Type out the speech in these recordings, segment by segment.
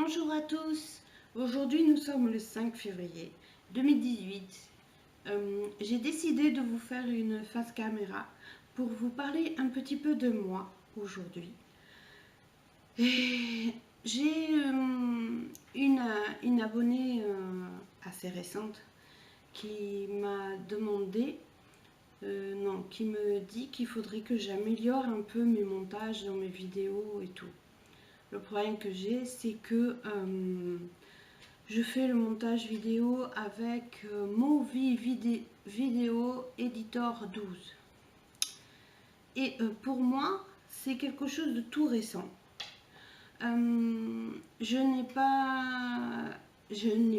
Bonjour à tous, aujourd'hui nous sommes le 5 février 2018. J'ai décidé de vous faire une face caméra pour vous parler un petit peu de moi aujourd'hui. J'ai une abonnée assez récente qui m'a demandé, non, qui me dit qu'il faudrait que j'améliore un peu mes montages dans mes vidéos et tout. Le problème que j'ai, c'est que je fais le montage vidéo avec Movie Video Editor 12. Et pour moi, c'est quelque chose de tout récent. Je n'ai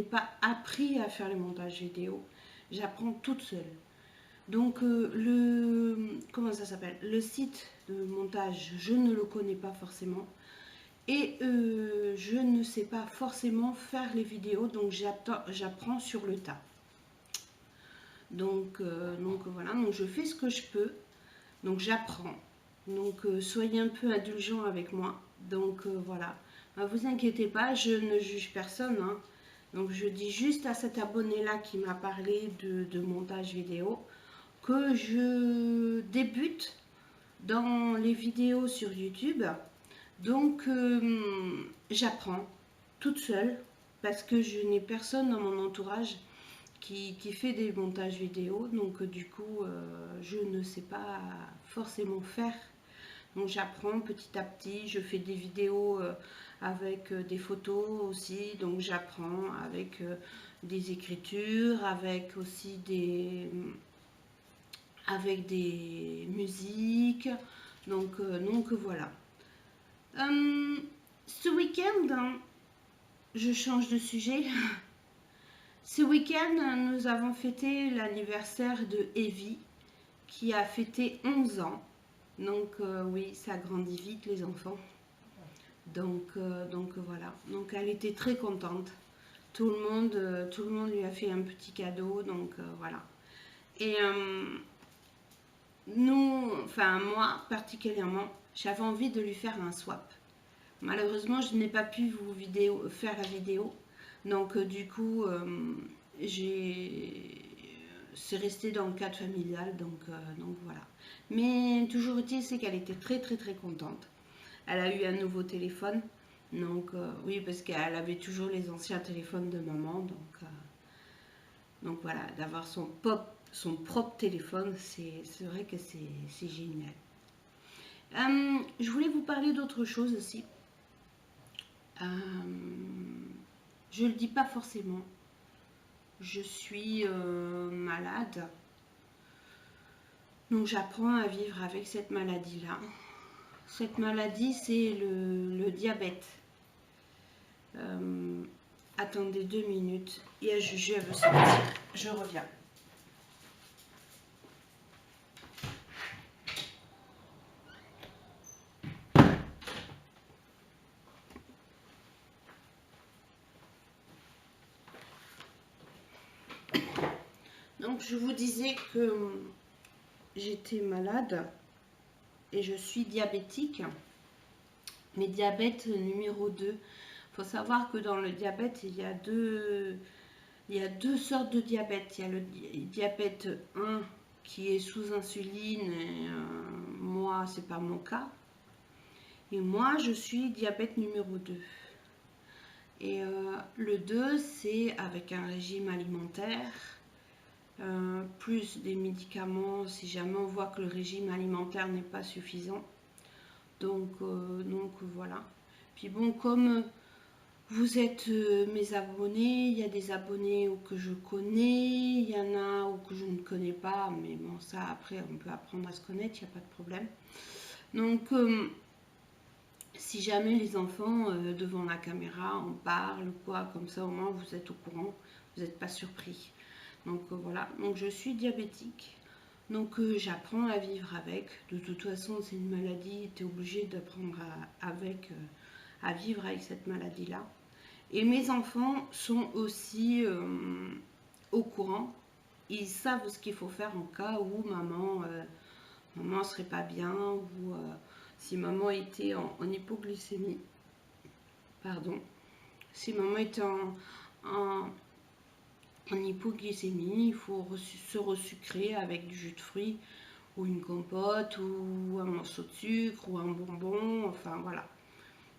pas appris à faire le montage vidéo. J'apprends toute seule. Donc comment ça s'appelle? Le site de montage, je ne le connais pas forcément. Et je ne sais pas forcément faire les vidéos, donc j'apprends sur le tas. Donc voilà, donc je fais ce que je peux, donc j'apprends. Donc soyez un peu indulgents avec moi. Donc voilà, vous inquiétez pas, je ne juge personne, hein. Donc je dis juste à cet abonné-là qui m'a parlé de montage vidéo que je débute dans les vidéos sur YouTube. Donc j'apprends toute seule parce que je n'ai personne dans mon entourage qui fait des montages vidéo. Donc du coup je ne sais pas forcément faire. Donc j'apprends petit à petit. Je fais des vidéos avec des photos aussi. Donc j'apprends avec des écritures, avec aussi avec des musiques. Donc voilà. Ce week-end, je change de sujet. Ce week-end, nous avons fêté l'anniversaire de Evie, qui a fêté 11 ans. Donc oui, ça grandit vite les enfants. Donc voilà. Donc elle était très contente. Tout le monde lui a fait un petit cadeau. Donc voilà. Et moi particulièrement, j'avais envie de lui faire un swap. Malheureusement, je n'ai pas pu faire la vidéo. Donc, du coup, c'est resté dans le cadre familial. Donc voilà. Mais toujours est-il, c'est qu'elle était très, très, très contente. Elle a eu un nouveau téléphone. Donc, oui, parce qu'elle avait toujours les anciens téléphones de maman. Donc voilà, d'avoir son propre téléphone, c'est vrai que c'est génial. Je voulais vous parler d'autre chose aussi. Je le dis pas forcément. Je suis malade. Donc j'apprends à vivre avec cette maladie-là. Cette maladie, c'est le diabète. Attendez 2 minutes. Et je veux sortir. Je reviens. Donc je vous disais que j'étais malade et je suis diabétique. Mais diabète numéro 2. Il faut savoir que dans le diabète, il y a deux sortes de diabète. Il y a le diabète 1 qui est sous insuline. Et, moi, c'est pas mon cas. Et moi, je suis diabète numéro 2. Et le 2, c'est avec un régime alimentaire, plus des médicaments si jamais on voit que le régime alimentaire n'est pas suffisant. Donc voilà. Puis bon, comme vous êtes mes abonnés, il y a des abonnés que je connais, il y en a que je ne connais pas, mais bon, ça après on peut apprendre à se connaître, il n'y a pas de problème. Donc si jamais les enfants devant la caméra on parle quoi, comme ça au moins vous êtes au courant, vous n'êtes pas surpris. Donc voilà, donc je suis diabétique. Donc j'apprends à vivre avec. De toute façon, c'est une maladie, tu es obligé d'apprendre à vivre avec cette maladie-là. Et mes enfants sont aussi au courant. Ils savent ce qu'il faut faire en cas où maman serait pas bien ou si maman était en hypoglycémie. Pardon. Si maman est en, en hypoglycémie, il faut se resucrer avec du jus de fruits ou une compote ou un morceau de sucre ou un bonbon, enfin voilà.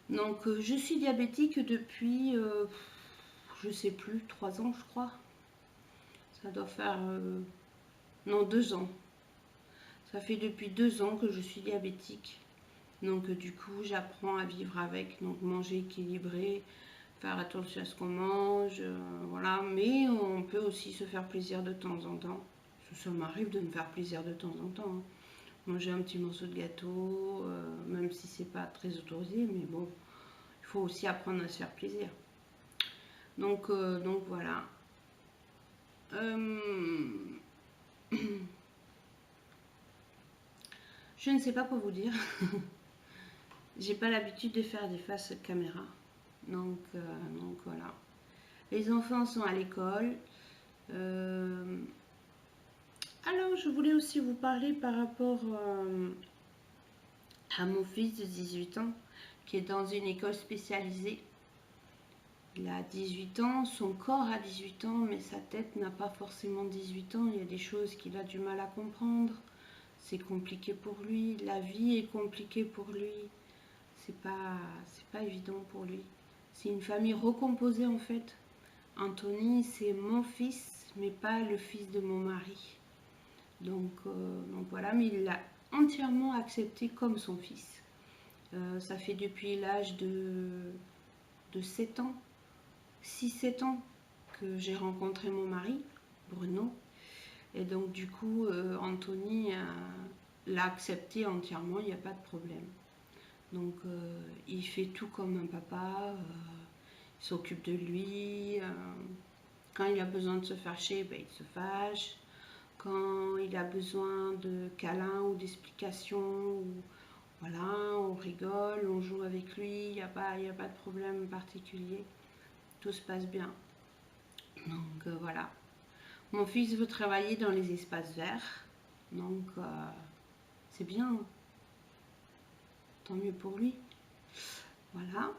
Donc je suis diabétique depuis, je sais plus, 3 ans je crois. Ça doit faire, non 2 ans. Ça fait depuis 2 ans que je suis diabétique. Donc du coup j'apprends à vivre avec, donc manger équilibré, faire attention à ce qu'on mange, voilà. Mais on peut aussi se faire plaisir de temps en temps. Ça m'arrive de me faire plaisir de temps en temps, hein. Manger un petit morceau de gâteau, même si c'est pas très autorisé, mais bon, il faut aussi apprendre à se faire plaisir. Donc voilà. Je ne sais pas quoi vous dire. J'ai pas l'habitude de faire des faces caméra. Donc voilà. Les enfants sont à l'école. Alors, je voulais aussi vous parler par rapport à mon fils de 18 ans qui est dans une école spécialisée. Il a 18 ans, son corps a 18 ans, mais sa tête n'a pas forcément 18 ans. Il y a des choses qu'il a du mal à comprendre. C'est compliqué pour lui. La vie est compliquée pour lui. C'est pas évident pour lui. C'est une famille recomposée en fait. Anthony, c'est mon fils, mais pas le fils de mon mari. Donc voilà, mais il l'a entièrement accepté comme son fils. Ça fait depuis l'âge de 7 ans, 6-7 ans que j'ai rencontré mon mari, Bruno. Et donc du coup, Anthony l'a accepté entièrement, il n'y a pas de problème. Donc il fait tout comme un papa, il s'occupe de lui. Quand il a besoin de se fâcher, ben, il se fâche. Quand il a besoin de câlins ou d'explications, voilà, on rigole, on joue avec lui, il n'y a pas de problème particulier. Tout se passe bien. Donc voilà. Mon fils veut travailler dans les espaces verts. Donc c'est bien. Tant mieux pour lui. Voilà.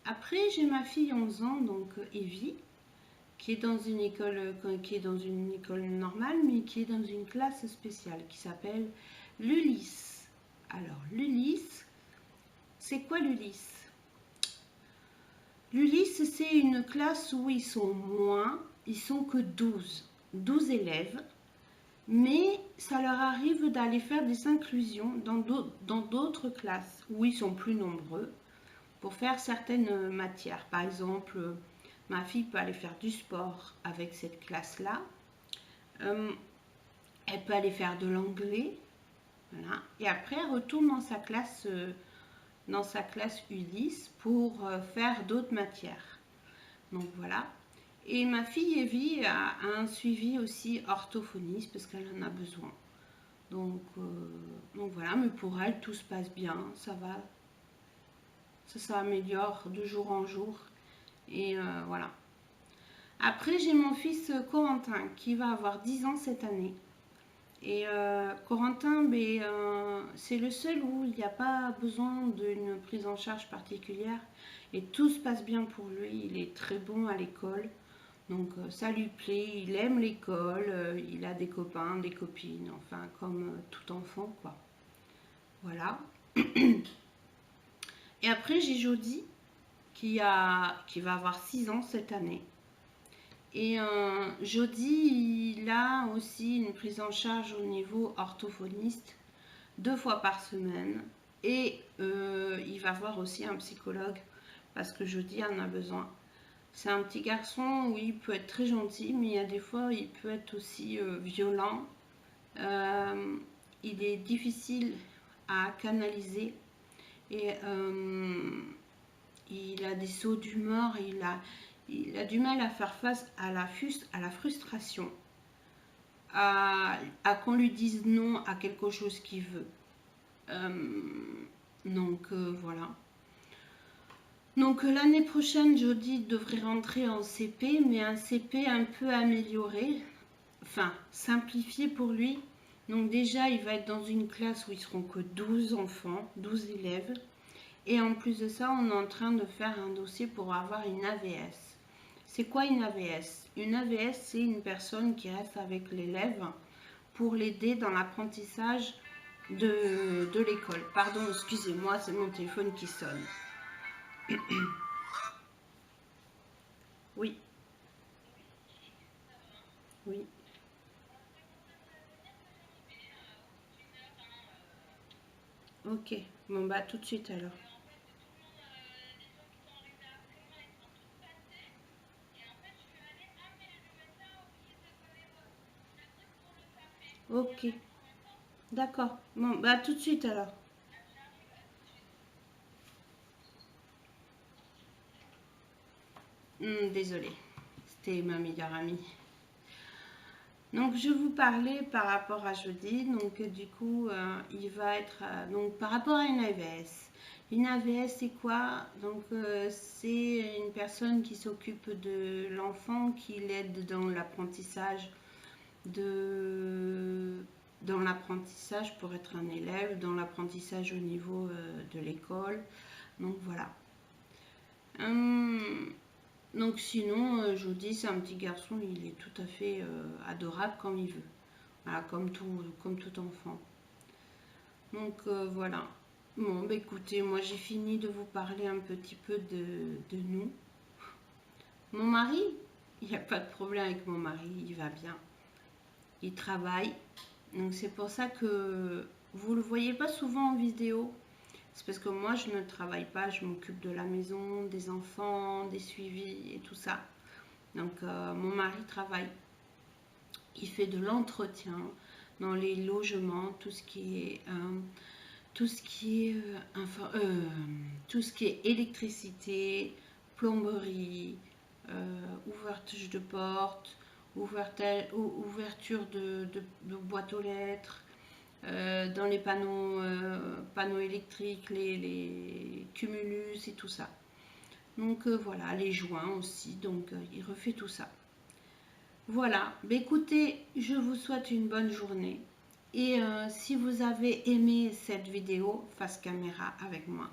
Après, j'ai ma fille 11 ans, donc Evie, qui est dans une école normale, mais qui est dans une classe spéciale qui s'appelle l'Ulysse. Alors, l'Ulysse, c'est quoi l'Ulysse? L'Ulysse, c'est une classe où ils sont que 12 élèves, mais ça leur arrive d'aller faire des inclusions dans d'autres classes où ils sont plus nombreux pour faire certaines matières. Par exemple, ma fille peut aller faire du sport avec cette classe-là. Elle peut aller faire de l'anglais. Voilà. Et après, elle retourne dans sa classe Ulysse pour faire d'autres matières. Donc voilà. Et ma fille Evie a un suivi aussi orthophoniste parce qu'elle en a besoin. Donc voilà, mais pour elle, tout se passe bien, ça va. Ça s'améliore de jour en jour. Et voilà. Après, j'ai mon fils Corentin qui va avoir 10 ans cette année. Et Corentin, c'est le seul où il n'y a pas besoin d'une prise en charge particulière. Et tout se passe bien pour lui. Il est très bon à l'école. Donc ça lui plaît. Il aime l'école. Il a des copains, des copines. Enfin, comme tout enfant, quoi. Voilà. Et après, j'ai Jody qui va avoir 6 ans cette année. Et Jody, il a aussi une prise en charge au niveau orthophoniste 2 fois par semaine. Et il va voir aussi un psychologue parce que Jody en a besoin. C'est un petit garçon où il peut être très gentil, mais il y a des fois il peut être aussi violent. Il est difficile à canaliser et il a des sauts d'humeur, il a du mal à faire face à la frustration, à qu'on lui dise non à quelque chose qu'il veut. Voilà. Donc l'année prochaine, Jody devrait rentrer en CP, mais un CP un peu amélioré, enfin simplifié pour lui. Donc déjà, il va être dans une classe où ils seront que 12 enfants, 12 élèves. Et en plus de ça, on est en train de faire un dossier pour avoir une AVS. C'est quoi une AVS? Une AVS, c'est une personne qui reste avec l'élève pour l'aider dans l'apprentissage de l'école. Pardon, excusez-moi, c'est mon téléphone qui sonne. Oui, oui. Ok, bon bah tout de suite alors. Ok, d'accord. Bon bah tout de suite alors. Désolée, c'était ma meilleure amie. Donc je vous parlais par rapport à jeudi, donc du coup il va être donc par rapport à une AVS. Une AVS c'est quoi? Donc c'est une personne qui s'occupe de l'enfant, qui l'aide dans l'apprentissage de dans l'apprentissage pour être un élève, dans l'apprentissage au niveau de l'école. Donc voilà. Hum, donc sinon, je vous dis, c'est un petit garçon, il est tout à fait adorable quand il veut. Voilà, comme tout enfant. Donc voilà. Bon, bah écoutez, moi j'ai fini de vous parler un petit peu de nous. Mon mari, il n'y a pas de problème avec mon mari, il va bien. Il travaille. Donc c'est pour ça que vous ne le voyez pas souvent en vidéo. C'est parce que moi je ne travaille pas, je m'occupe de la maison, des enfants, des suivis et tout ça. Donc mon mari travaille. Il fait de l'entretien dans les logements, tout ce qui est, tout ce qui est électricité, plomberie, ouverture de porte, ouverture de boîte aux lettres, dans les panneaux électriques, les cumulus et tout ça. Donc voilà, les joints aussi, donc il refait tout ça. Voilà, bah, écoutez, je vous souhaite une bonne journée. Et si vous avez aimé cette vidéo face caméra avec moi,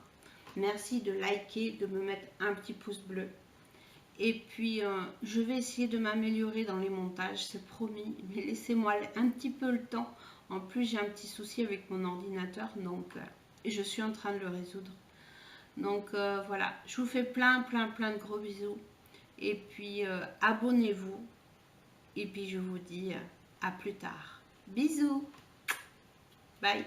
merci de liker, de me mettre un petit pouce bleu. Et puis, je vais essayer de m'améliorer dans les montages, c'est promis. Mais laissez-moi un petit peu le temps. En plus, j'ai un petit souci avec mon ordinateur, donc je suis en train de le résoudre. Donc voilà, je vous fais plein de gros bisous. Et puis, abonnez-vous. Et puis je vous dis à plus tard. Bisous. Bye.